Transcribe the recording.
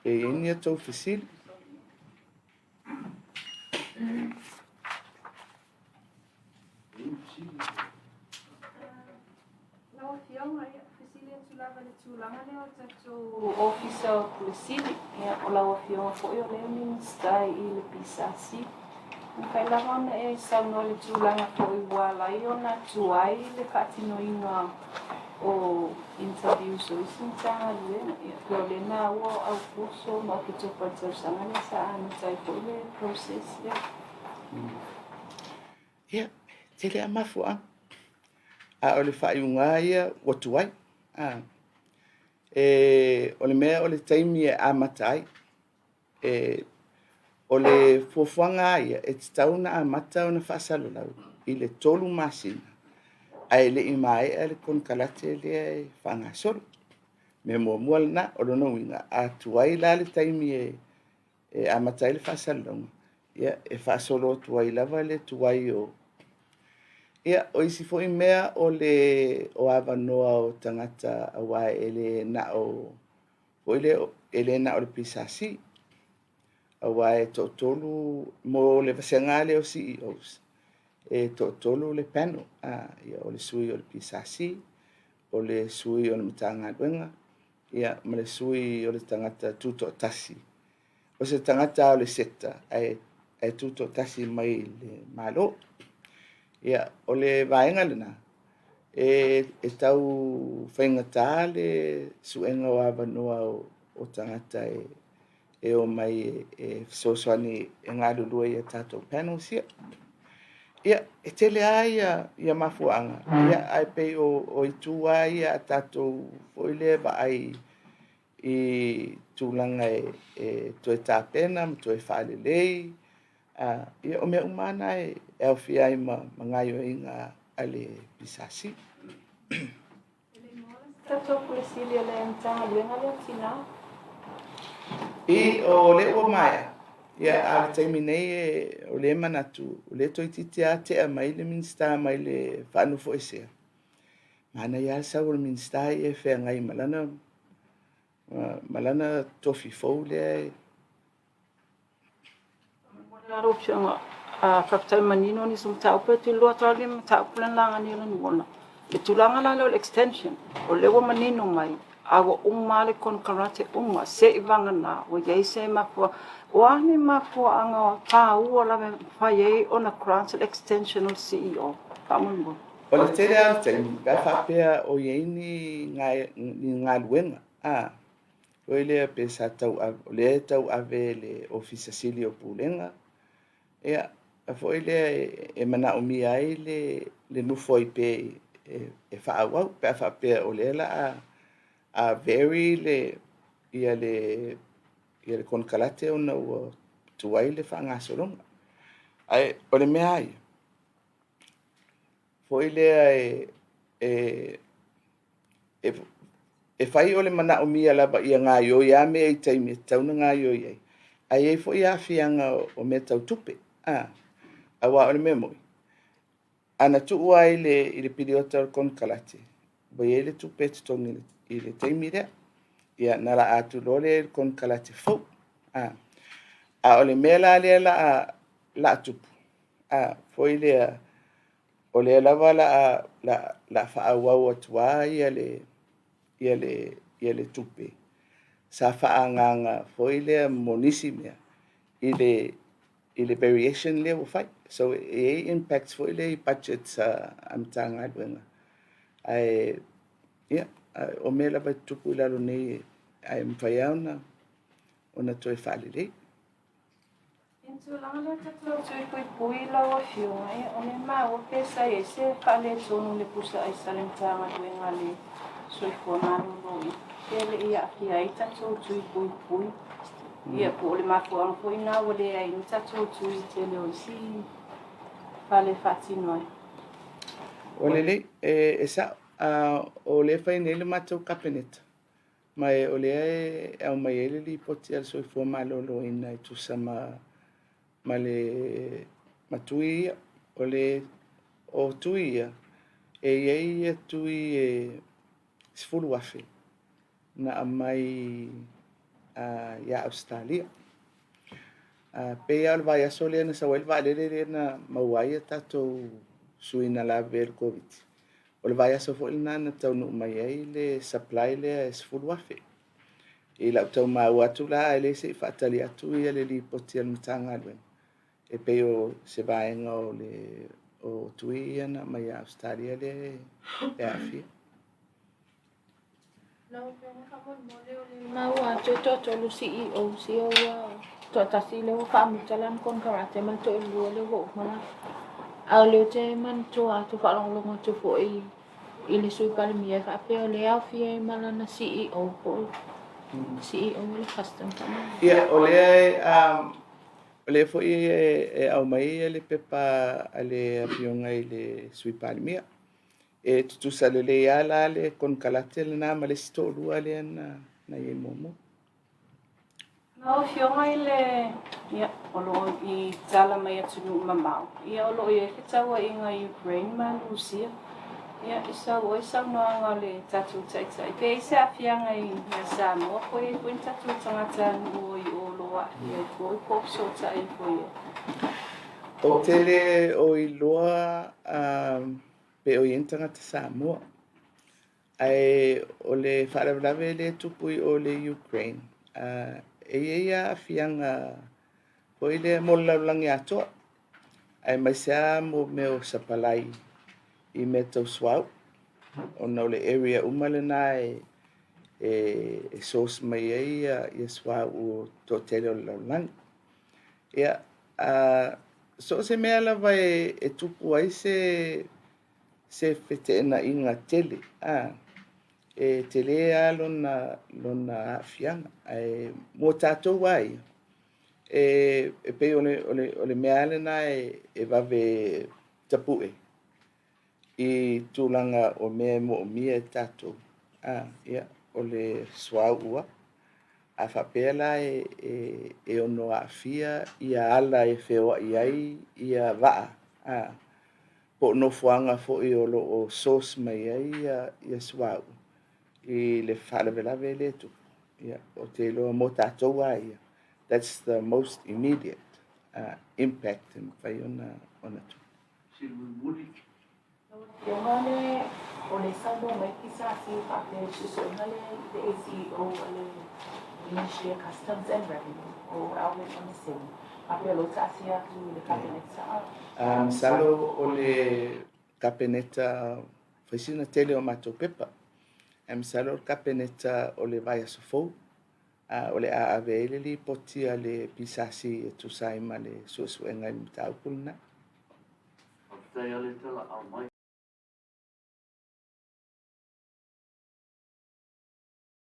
ini atou fesili. Afioga ia fesili atu lava le tulaga lea o tatou ofisa o fesili ia o lau afioga foʻi o le minista i le pisasi. Kai lava ona e saunoa le tulaga foʻi ua lai ona atuai le faatinoina o interviews o isi matagaluega ia pe o lena ua o aupuso ma o ke topa le tausaga le sa anatai foʻi le process lea. Ia tele a mafuaga a o le faaiuga ia ua tuai o le mea o le taimi e amata ai o le fuafuaga ia e tatau na amata ona faasalolau i le tolu masina ae leʻi MAEA le KONOKARATE lea e faagasolo me muamua lana o lona uiga atuai la le taimi e amata ai le faasalolauga ia e faasolo atu ai lava le tuai o ia o isi foʻi mea o avanoa o tagata auā e lē naʻo foʻi le e lē naʻo le pisasi auā e toʻatolu mo le vasega le o CEOs e toʻatolu le panel ia o le sui o le pisasi o le sui o le Matagaluega ia ma le sui o le tagata tutoʻatasi o se tagata o le seta ae tutoʻatasi mai le Malo ia o le vaega lana e tau faigatā le suʻega o avanoa o tagata e o mai e fesoasoani e galulua ia tatou panels ia e tele a ia mafuaaga ia ae pei o itū a ia a tatou foʻi lea vaai i tulaga e toe tapena ma toe faalelei ia o mea uma ana e aofia ai ma gaioeiga a le pisasi. Tatou fesili o le Matagaluega lea tinā I o le ua MAEA ia a le taimi nei o lē manatu o lē toitiiti a tea mai le minista mai le faanofo esea mana iā le sau o le minista ia e feagai ma lana tofifou lea Laro pianga faafetai manino ni sum taupe tu lo tali taupe langa ni la nuona. Le tulanga la le extension o le wa manino mai. Awa umale KONOKARATE uma se ivanga na o ye se mafua o ani mafua anga ta u la fai ona grant extension o CEO. Pamungo. o le tele a taimi ka faapea o iai ni galuega o lea pe sa tau o lea tau ave le ofisa sili o pulega ia foʻi lea e manaʻomia ai le nufo ai pe e faauau pe a faapea o lea la a very ia le KONOKARATE ona ua tuai le faagasologa ae o le mea ai foʻi lea e fai o le manaʻomia lava ia gaioi a mea i taimi e tauna gaioi ai ai foʻi afiaga o mea tautupe auā o le mea moi ana tuu ai i le piliota o le KONOKARATE mai ai le tupe totogi i le taimi lea ia na la atuloa le KONOKARATE fou a o le mea la lea laa tupu foʻi lea o lea lava la faauau atuā ia le tupe sa faagaga foʻi lea monisi mea i le variation lea ua fai so e impact foʻi lea i budget a Matagaluega ae ia o mea lava tupu i lalo nei ae mafai a ona toe faalelei Tulaga lea tatou tui puipui lau afioga ia o le maua pesai ai se faaletonu le pusa ai sa le Matagaluega le soifua malōlō ia pe leʻi aafia ai tatou tui puipui ia po o le mafuaga foʻi na ua leai ni tatou tui tele o isi fale faatino ai o lelei e saʻo o lea fai nei le matou Kapeneta mai o lea e au mai ai le lipoti a le soifua malōlōina e tusa ma le matui ia o tui ia e iai ia tui e 10 afe na mai ia Australia. Pea o le vai aso lea na sauai le va'alele lea na mauai tatou suina lave le COVID. O le vai aso fo'i lana na taunuu mai ai le supply lea e 10 afe. I lau tau mau atu la e le se whaatali atu ia le li poti al Matagaluega. E pei o se vaenga o tui ia na mai a Australia le e Afioga. Lau pena kamon mole o le mau atu tolu CEO to tasi le o whaamutalan KONOKARATE man to ilua le o mana. Au leo te man to atu whaalonglonga tu fo i le sui Palemia ka peo le au Fiame mana na CEO po. CEO le custom kama. Ia o le fo'i e au mai le pepa ale Afioga i le sui Palemia. E tutusa le ia la le KONOKARATE le na ma le sitolua le na i momo. Na Afioga i le ia olo i tala mai atu nu mamau. Ia olo i ke taua i nga Ukraine ma Rusia. Ia isa o isa noanga le tatu taitai. Pe isa afianga i Samoa ko e kuin tatu tangata o i oloa. Ia ko i popso tai ko ia. O tele o i loa pe o i tangata Samoa. Ai o le whaarewalawe le tupui o le Ukraine. E ia afianga po i le molaulangi atoa. Ai mai sea mo meo sapalai i me tau swau. O nau le area umale na e source mai ai i swau o to tele o laulangi. Ia, so se mea lava e tupu ai se whetena inga tele. E tele a lona afianga. Ai mo tātou ai. E pei o le mea lena e vave tapue. I tūlanga o mea mo o mia tātou. Ia, o le swau ua. A whapea la e ono a fia ia ala e whewa i ai ia waa. Po no fuanga fo i olo o sauce mai ai ia swau. I le whalawelawe le tu. Ia, o te loa mo tātou ai. That's the most immediate impact in whai ona tu. Yongale o le sabo mai kisa si pate suso ngale the CEO ale Ministry of Customs and Revenue o awe on the same. Ape lo tasia tu le Kapeneta. Salo o le Kapeneta whaisina tele o matou pepa. Salo o Kapeneta o le vai asofou. O le aawe ele li poti a le pisasi e tusai ma le suesuenga i mtaupulna.